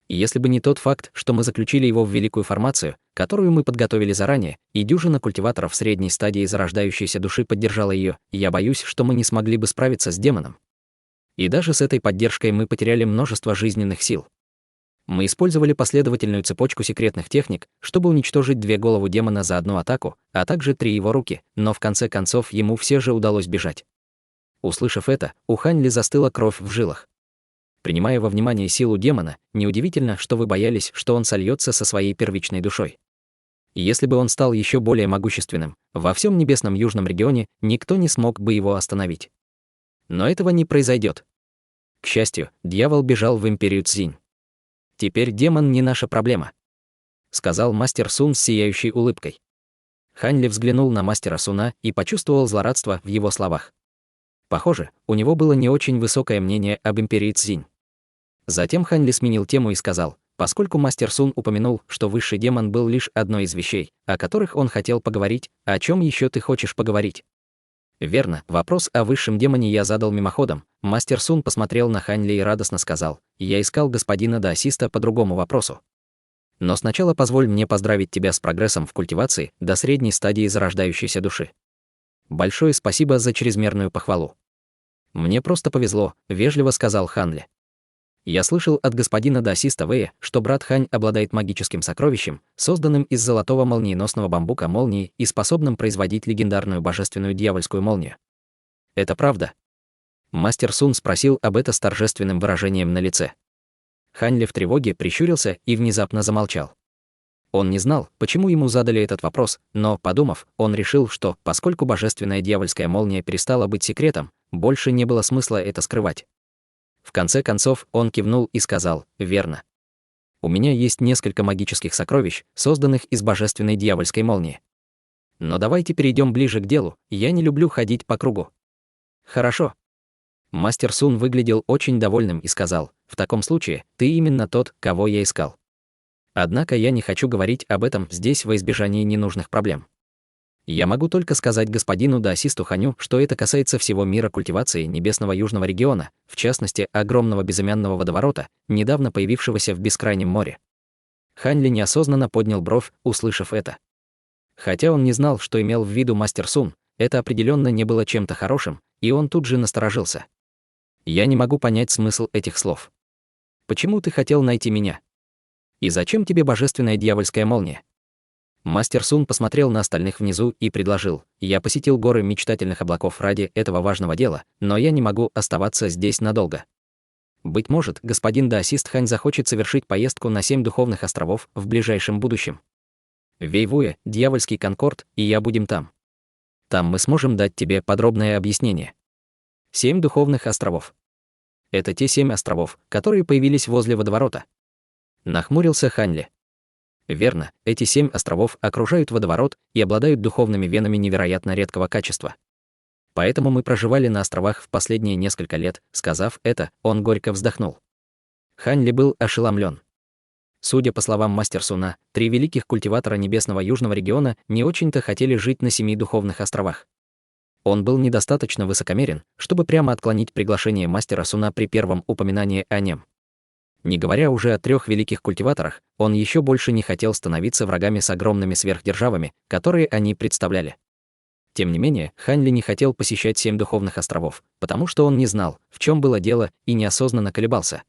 Speaker 1: И если бы не тот факт, что мы заключили его в великую формацию, которую мы подготовили заранее, и дюжина культиваторов средней стадии зарождающейся души поддержала ее, я боюсь, что мы не смогли бы справиться с демоном. И даже с этой поддержкой мы потеряли множество жизненных сил. Мы использовали последовательную цепочку секретных техник, чтобы уничтожить 2 головы демона за одну атаку, а также 3 его руки, но в конце концов ему все же удалось бежать. Услышав это, у Хань Ли застыла кровь в жилах. Принимая во внимание силу демона, неудивительно, что вы боялись, что он сольется со своей первичной душой. Если бы он стал еще более могущественным, во всем небесном южном регионе никто не смог бы его остановить. Но этого не произойдет. К счастью, дьявол бежал в империю Цзинь. Теперь демон не наша проблема, сказал мастер Сун с сияющей улыбкой. Хань Ли взглянул на мастера Суна и почувствовал злорадство в его словах. Похоже, у него было не очень высокое мнение об империи Цзинь. Затем Хань Ли сменил тему и сказал: поскольку мастер Сун упомянул, что высший демон был лишь одной из вещей, о которых он хотел поговорить, о чем еще ты хочешь поговорить? Верно, вопрос о высшем демоне я задал мимоходом. Мастер Сун посмотрел на Хань Ли и радостно сказал: я искал господина Даосиста по другому вопросу. Но сначала позволь мне поздравить тебя с прогрессом в культивации до средней стадии зарождающейся души. Большое спасибо за чрезмерную похвалу. Мне просто повезло, вежливо сказал Хань Ли. Я слышал от господина Даосиста Вэя, что брат Хань обладает магическим сокровищем, созданным из золотого молниеносного бамбука молнии и способным производить легендарную божественную дьявольскую молнию. Это правда? Мастер Сун спросил об этом с торжественным выражением на лице. Хань Ли в тревоге прищурился и внезапно замолчал. Он не знал, почему ему задали этот вопрос, но, подумав, он решил, что, поскольку божественная дьявольская молния перестала быть секретом, больше не было смысла это скрывать. В конце концов, он кивнул и сказал: верно. У меня есть несколько магических сокровищ, созданных из божественной дьявольской молнии. Но давайте перейдем ближе к делу, я не люблю ходить по кругу. Хорошо. Мастер Сун выглядел очень довольным и сказал: в таком случае, ты именно тот, кого я искал. Однако я не хочу говорить об этом здесь во избежание ненужных проблем. Я могу только сказать господину Даосисту Ханю, что это касается всего мира культивации небесного южного региона, в частности, огромного безымянного водоворота, недавно появившегося в бескрайнем море. Хань Ли неосознанно поднял бровь, услышав это. Хотя он не знал, что имел в виду мастер Сун, это определенно не было чем-то хорошим, и он тут же насторожился. Я не могу понять смысл этих слов. Почему ты хотел найти меня? И зачем тебе божественная дьявольская молния? Мастер Сун посмотрел на остальных внизу и предложил: я посетил горы мечтательных облаков ради этого важного дела, но я не могу оставаться здесь надолго. Быть может, господин Даосист Хань захочет совершить поездку на 7 духовных островов в ближайшем будущем. Вэйвуэ, Дьявольский Конкорд и я будем там. Там мы сможем дать тебе подробное объяснение. 7 духовных островов. Это те 7 островов, которые появились возле водоворота. Нахмурился Хань Ли. Верно, эти 7 островов окружают водоворот и обладают духовными венами невероятно редкого качества. Поэтому мы проживали на островах в последние несколько лет. Сказав это, он горько вздохнул. Хань Ли был ошеломлен. Судя по словам Мастер Суна, 3 великих культиватора Небесного Южного региона не очень-то хотели жить на 7 духовных островах. Он был недостаточно высокомерен, чтобы прямо отклонить приглашение Мастера Суна при первом упоминании о нем. Не говоря уже о 3 великих культиваторах, он еще больше не хотел становиться врагами с огромными сверхдержавами, которые они представляли. Тем не менее, Хань Ли не хотел посещать 7 духовных островов, потому что он не знал, в чем было дело, и неосознанно колебался.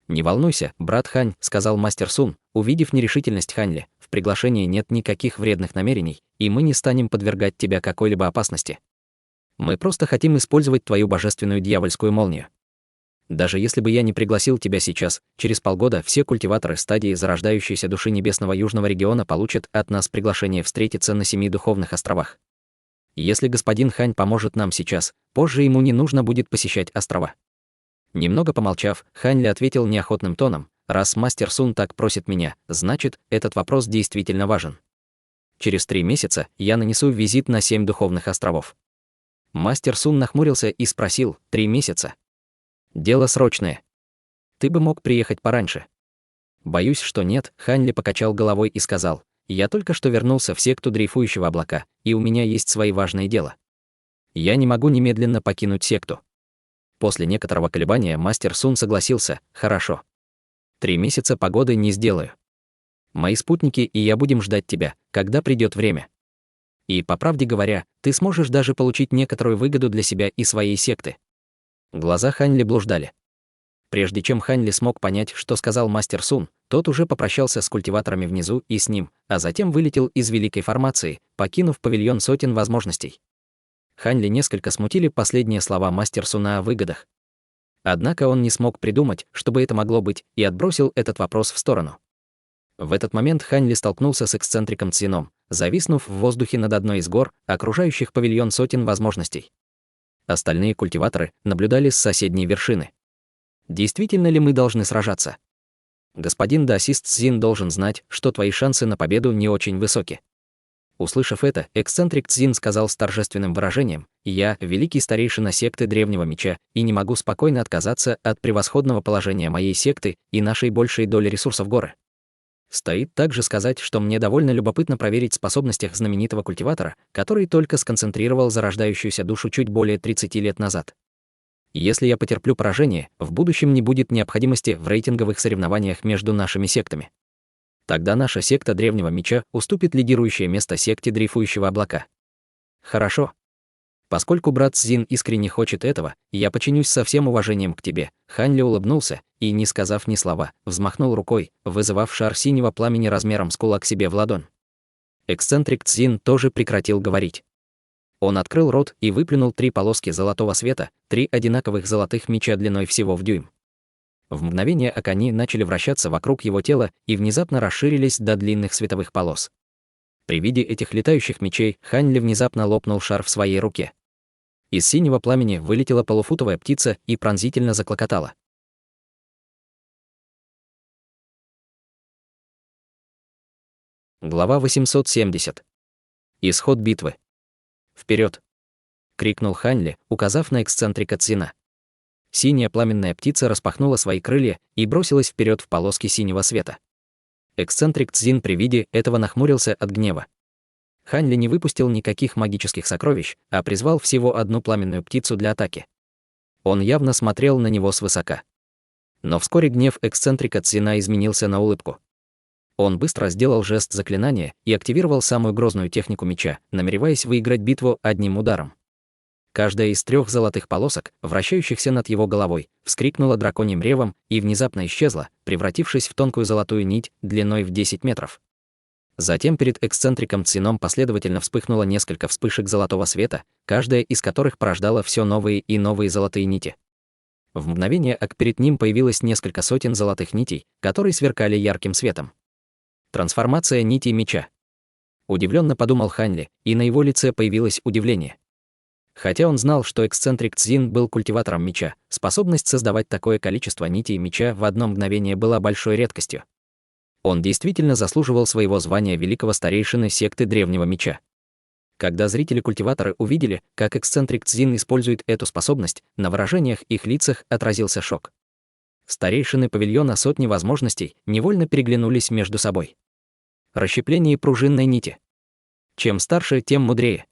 Speaker 1: «Не волнуйся, брат Хань», — сказал Мастер Сун, увидев нерешительность Хань Ли, «в приглашении нет никаких вредных намерений, и мы не станем подвергать тебя какой-либо опасности. Мы просто хотим использовать твою божественную дьявольскую молнию. Даже если бы я не пригласил тебя сейчас, через полгода все культиваторы стадии зарождающейся души Небесного Южного региона получат от нас приглашение встретиться на 7 духовных островах. Если господин Хань поможет нам сейчас, позже ему не нужно будет посещать острова». Немного помолчав, Хань Ли ответил неохотным тоном: «Раз Мастер Сун так просит меня, значит, этот вопрос действительно важен. Через 3 месяца я нанесу визит на 7 духовных островов». Мастер Сун нахмурился и спросил: «3 месяца? Дело срочное. Ты бы мог приехать пораньше». «Боюсь, что нет», — Хань Ли покачал головой и сказал: «Я только что вернулся в секту дрейфующего облака, и у меня есть свои важные дела. Я не могу немедленно покинуть секту». После некоторого колебания Мастер Сун согласился: «Хорошо. 3 месяца погоды не сделаю. Мои спутники и я будем ждать тебя, когда придет время. И, по правде говоря, ты сможешь даже получить некоторую выгоду для себя и своей секты». Глаза Хань Ли блуждали. Прежде чем Хань Ли смог понять, что сказал Мастер Сун, тот уже попрощался с культиваторами внизу и с ним, а затем вылетел из великой формации, покинув павильон сотен возможностей. Хань Ли несколько смутили последние слова Мастер Суна о выгодах. Однако он не смог придумать, чтобы это могло быть, и отбросил этот вопрос в сторону. В этот момент Хань Ли столкнулся с эксцентриком Цзином, зависнув в воздухе над одной из гор, окружающих павильон сотен возможностей. Остальные культиваторы наблюдали с соседней вершины. «Действительно ли мы должны сражаться? Господин даосист Цзин должен знать, что твои шансы на победу не очень высоки». Услышав это, эксцентрик Цзин сказал с торжественным выражением: «Я, великий старейшина секты Древнего Меча, и не могу спокойно отказаться от превосходного положения моей секты и нашей большей доли ресурсов горы. Стоит также сказать, что мне довольно любопытно проверить способностях знаменитого культиватора, который только сконцентрировал зарождающуюся душу чуть более 30 лет назад. Если я потерплю поражение, в будущем не будет необходимости в рейтинговых соревнованиях между нашими сектами. Тогда наша секта Древнего Меча уступит лидирующее место секте Дрейфующего облака. Хорошо. Поскольку брат Цзин искренне хочет этого, я подчинюсь со всем уважением к тебе». Хань Ли улыбнулся и, не сказав ни слова, взмахнул рукой, вызывав шар синего пламени размером с кулак себе в ладонь. Эксцентрик Цзин тоже прекратил говорить. Он открыл рот и выплюнул 3 полоски золотого света, 3 одинаковых золотых меча длиной всего в дюйм. В мгновение ока они начали вращаться вокруг его тела и внезапно расширились до длинных световых полос. При виде этих летающих мечей Хань Ли внезапно лопнул шар в своей руке. Из синего пламени вылетела полуфутовая птица и пронзительно заклокотала. Глава 870. Исход битвы. «Вперед!» — крикнул Хань Ли, указав на эксцентрика Цзина. Синяя пламенная птица распахнула свои крылья и бросилась вперед в полоски синего света. Эксцентрик Цзин при виде этого нахмурился от гнева. Хань Ли не выпустил никаких магических сокровищ, а призвал всего одну пламенную птицу для атаки. Он явно смотрел на него свысока. Но вскоре гнев эксцентрика Цзина изменился на улыбку. Он быстро сделал жест заклинания и активировал самую грозную технику меча, намереваясь выиграть битву одним ударом. Каждая из 3 золотых полосок, вращающихся над его головой, вскрикнула драконьим ревом и внезапно исчезла, превратившись в тонкую золотую нить длиной в 10 метров. Затем перед эксцентриком Цзином последовательно вспыхнуло несколько вспышек золотого света, каждая из которых порождала все новые и новые золотые нити. В мгновение ока перед ним появилось несколько сотен золотых нитей, которые сверкали ярким светом. Трансформация нитей меча. Удивленно подумал Хань Ли, и на его лице появилось удивление. Хотя он знал, что эксцентрик Цзин был культиватором меча, способность создавать такое количество нитей меча в одно мгновение была большой редкостью. Он действительно заслуживал своего звания великого старейшины секты Древнего Меча. Когда зрители-культиваторы увидели, как эксцентрик Цзин использует эту способность, на выражениях их лицах отразился шок. Старейшины павильона сотни возможностей невольно переглянулись между собой. Расщепление пружинной нити. Чем старше, тем мудрее.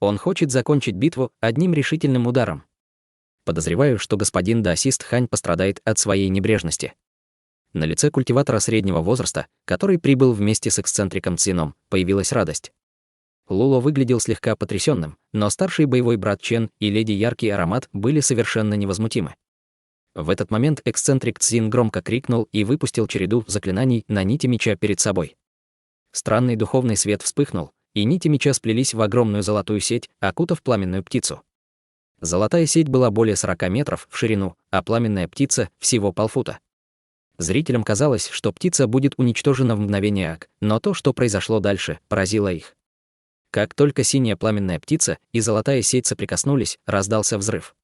Speaker 1: Он хочет закончить битву одним решительным ударом. Подозреваю, что господин даосист Хань пострадает от своей небрежности. На лице культиватора среднего возраста, который прибыл вместе с эксцентриком Цзином, появилась радость. Луло выглядел слегка потрясенным, но старший боевой брат Чен и леди Яркий Аромат были совершенно невозмутимы. В этот момент эксцентрик Цзин громко крикнул и выпустил череду заклинаний на нити меча перед собой. Странный духовный свет вспыхнул, и нити меча сплелись в огромную золотую сеть, окутав пламенную птицу. Золотая сеть была более 40 метров в ширину, а пламенная птица — всего полфута. Зрителям казалось, что птица будет уничтожена в мгновение ока, но то, что произошло дальше, поразило их. Как только синяя пламенная птица и золотая сеть соприкоснулись, раздался взрыв.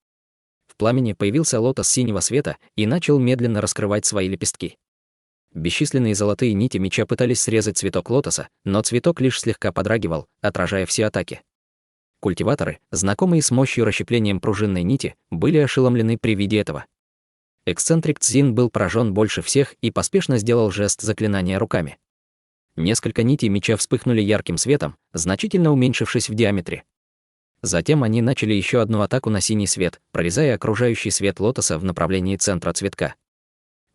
Speaker 1: В пламени появился лотос синего света и начал медленно раскрывать свои лепестки. Бесчисленные золотые нити меча пытались срезать цветок лотоса, но цветок лишь слегка подрагивал, отражая все атаки. Культиваторы, знакомые с мощью расщеплением пружинной нити, были ошеломлены при виде этого. Эксцентрик Цзин был поражен больше всех и поспешно сделал жест заклинания руками. Несколько нитей меча вспыхнули ярким светом, значительно уменьшившись в диаметре. Затем они начали еще одну атаку на синий свет, прорезая окружающий свет лотоса в направлении центра цветка.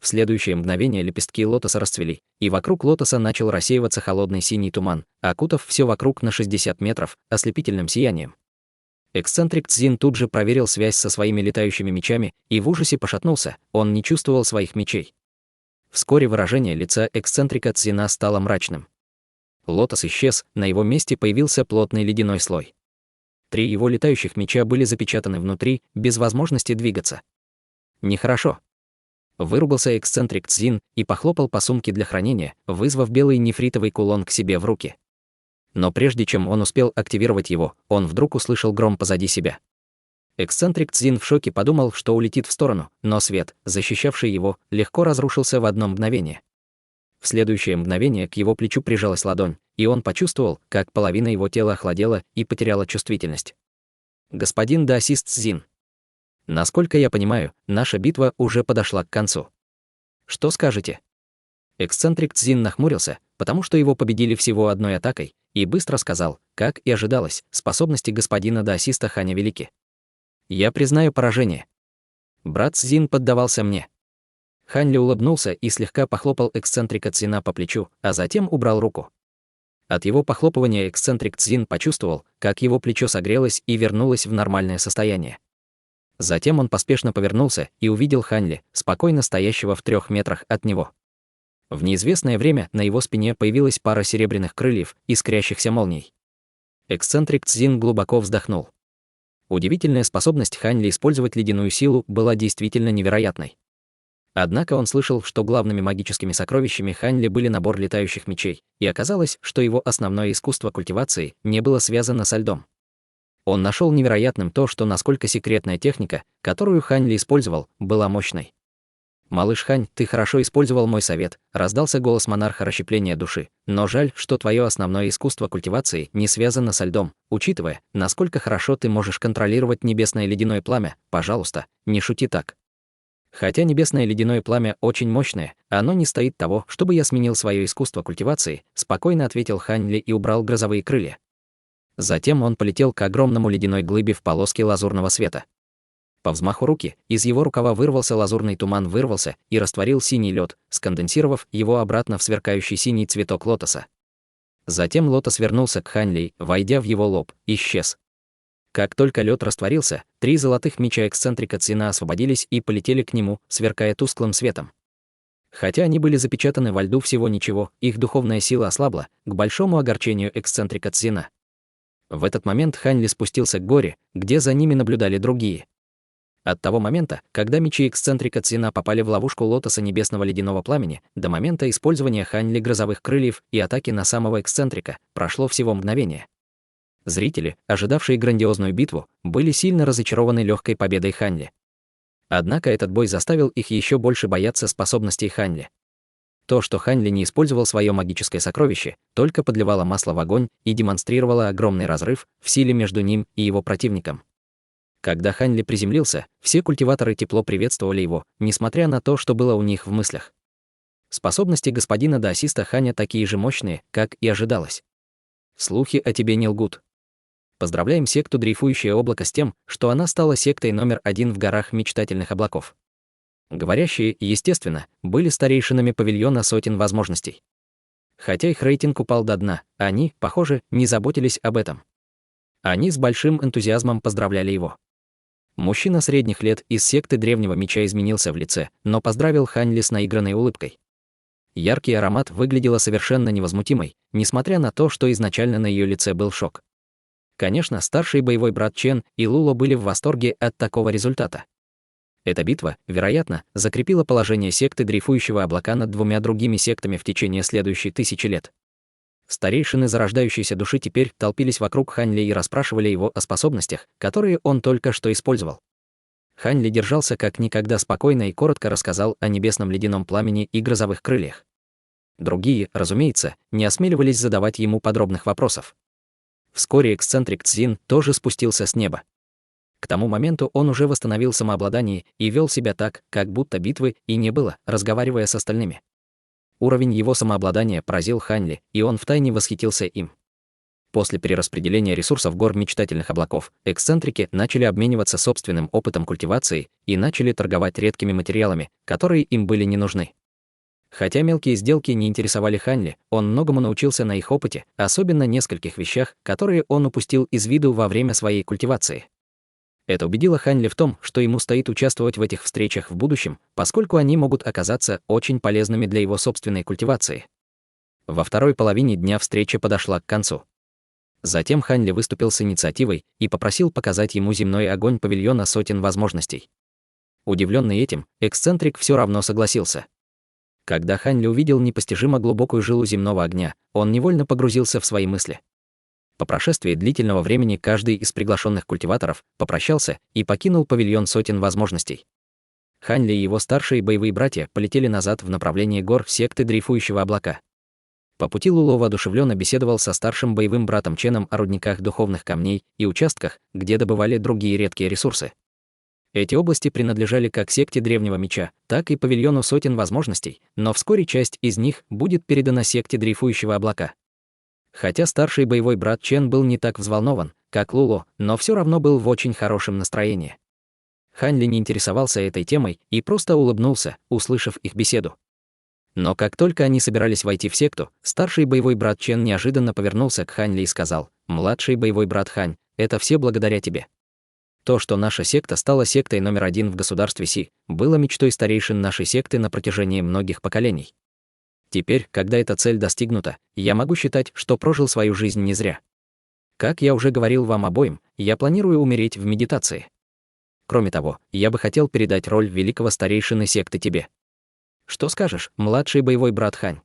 Speaker 1: В следующее мгновение лепестки лотоса расцвели, и вокруг лотоса начал рассеиваться холодный синий туман, окутав все вокруг на 60 метров ослепительным сиянием. Эксцентрик Цзин тут же проверил связь со своими летающими мечами и в ужасе пошатнулся, он не чувствовал своих мечей. Вскоре выражение лица эксцентрика Цзина стало мрачным. Лотос исчез, на его месте появился плотный ледяной слой. 3 его летающих меча были запечатаны внутри, без возможности двигаться. Нехорошо. Выругался эксцентрик Цзин и похлопал по сумке для хранения, вызвав белый нефритовый кулон к себе в руки. Но прежде чем он успел активировать его, он вдруг услышал гром позади себя. Эксцентрик Цзин в шоке подумал, что улетит в сторону, но свет, защищавший его, легко разрушился в одно мгновение. В следующее мгновение к его плечу прижалась ладонь, и он почувствовал, как половина его тела охладела и потеряла чувствительность. «Господин даосист Цзин, насколько я понимаю, наша битва уже подошла к концу. Что скажете?» Эксцентрик Цзин нахмурился, потому что его победили всего одной атакой, и быстро сказал, как и ожидалось, способности господина даосиста Ханя велики. «Я признаю поражение. Брат Цзин поддавался мне». Хань Ли улыбнулся и слегка похлопал эксцентрика Цзина по плечу, а затем убрал руку. От его похлопывания эксцентрик Цзин почувствовал, как его плечо согрелось и вернулось в нормальное состояние. Затем он поспешно повернулся и увидел Хань Ли, спокойно стоящего в 3 метрах от него. В неизвестное время на его спине появилась пара серебряных крыльев, искрящихся молний. Эксцентрик Цзин глубоко вздохнул. Удивительная способность Хань Ли использовать ледяную силу была действительно невероятной. Однако он слышал, что главными магическими сокровищами Хань Ли были набор летающих мечей, и оказалось, что его основное искусство культивации не было связано со льдом. Он нашел невероятным то, что насколько секретная техника, которую Хань Ли использовал, была мощной. «Малыш Хань, ты хорошо использовал мой совет», — раздался голос монарха расщепления души, «но жаль, что твое основное искусство культивации не связано со льдом, учитывая, насколько хорошо ты можешь контролировать небесное ледяное пламя, пожалуйста, не шути так». Хотя небесное ледяное пламя очень мощное, оно не стоит того, чтобы я сменил свое искусство культивации, спокойно ответил Хань Ли и убрал грозовые крылья. Затем он полетел к огромному ледяной глыбе в полоске лазурного света. По взмаху руки из его рукава вырвался лазурный туман, вырвался и растворил синий лед, сконденсировав его обратно в сверкающий синий цветок лотоса. Затем лотос вернулся к Хань Ли, войдя в его лоб, исчез. Как только лед растворился, 3 золотых меча эксцентрика Цзина освободились и полетели к нему, сверкая тусклым светом. Хотя они были запечатаны во льду всего ничего, их духовная сила ослабла, к большому огорчению эксцентрика Цзина. В этот момент Хань Ли спустился к горе, где за ними наблюдали другие. От того момента, когда мечи эксцентрика Цзина попали в ловушку лотоса небесного ледяного пламени, до момента использования Хань Ли грозовых крыльев и атаки на самого эксцентрика, прошло всего мгновение. Зрители, ожидавшие грандиозную битву, были сильно разочарованы легкой победой Хань Ли. Однако этот бой заставил их еще больше бояться способностей Хань Ли. То, что Хань Ли не использовал свое магическое сокровище, только подливало масло в огонь и демонстрировало огромный разрыв в силе между ним и его противником. Когда Хань Ли приземлился, все культиваторы тепло приветствовали его, несмотря на то, что было у них в мыслях. Способности господина даосиста Ханя такие же мощные, как и ожидалось. Слухи о тебе не лгут. Поздравляем секту «Дрейфующее облако» с тем, что она стала сектой номер 1 в горах мечтательных облаков. Говорящие, естественно, были старейшинами павильона сотен возможностей. Хотя их рейтинг упал до дна, они, похоже, не заботились об этом. Они с большим энтузиазмом поздравляли его. Мужчина средних лет из секты Древнего Меча изменился в лице, но поздравил Хань Ли с наигранной улыбкой. Яркий аромат выглядела совершенно невозмутимой, несмотря на то, что изначально на ее лице был шок. Конечно, старший боевой брат Чен и Луло были в восторге от такого результата. Эта битва, вероятно, закрепила положение секты Дрейфующего облака над двумя другими сектами в течение следующей 1000 лет. Старейшины зарождающейся души теперь толпились вокруг Хань Ли и расспрашивали его о способностях, которые он только что использовал. Хань Ли держался как никогда спокойно и коротко рассказал о небесном ледяном пламени и грозовых крыльях. Другие, разумеется, не осмеливались задавать ему подробных вопросов. Вскоре эксцентрик Цзин тоже спустился с неба. К тому моменту он уже восстановил самообладание и вел себя так, как будто битвы и не было, разговаривая с остальными. Уровень его самообладания поразил Хань Ли, и он втайне восхитился им. После перераспределения ресурсов гор мечтательных облаков, эксцентрики начали обмениваться собственным опытом культивации и начали торговать редкими материалами, которые им были не нужны. Хотя мелкие сделки не интересовали Хань Ли, он многому научился на их опыте, особенно нескольких вещах, которые он упустил из виду во время своей культивации. Это убедило Хань Ли в том, что ему стоит участвовать в этих встречах в будущем, поскольку они могут оказаться очень полезными для его собственной культивации. Во второй половине дня встреча подошла к концу. Затем Хань Ли выступил с инициативой и попросил показать ему земной огонь павильона сотен возможностей. Удивленный этим, эксцентрик все равно согласился. Когда Хань Ли увидел непостижимо глубокую жилу земного огня, он невольно погрузился в свои мысли. По прошествии длительного времени каждый из приглашенных культиваторов попрощался и покинул павильон сотен возможностей. Хань Ли и его старшие боевые братья полетели назад в направлении гор секты Дрейфующего облака. По пути Луло воодушевленно беседовал со старшим боевым братом Ченом о рудниках духовных камней и участках, где добывали другие редкие ресурсы. Эти области принадлежали как секте Древнего Меча, так и павильону сотен возможностей, но вскоре часть из них будет передана секте Дрейфующего облака. Хотя старший боевой брат Чен был не так взволнован, как Луло, но все равно был в очень хорошем настроении. Хань Ли не интересовался этой темой и просто улыбнулся, услышав их беседу. Но как только они собирались войти в секту, старший боевой брат Чен неожиданно повернулся к Хань Ли и сказал: «Младший боевой брат Хань, это все благодаря тебе. То, что наша секта стала сектой номер 1 в государстве Си, было мечтой старейшин нашей секты на протяжении многих поколений. Теперь, когда эта цель достигнута, я могу считать, что прожил свою жизнь не зря. Как я уже говорил вам обоим, я планирую умереть в медитации. Кроме того, я бы хотел передать роль великого старейшины секты тебе. Что скажешь, младший боевой брат Хань?»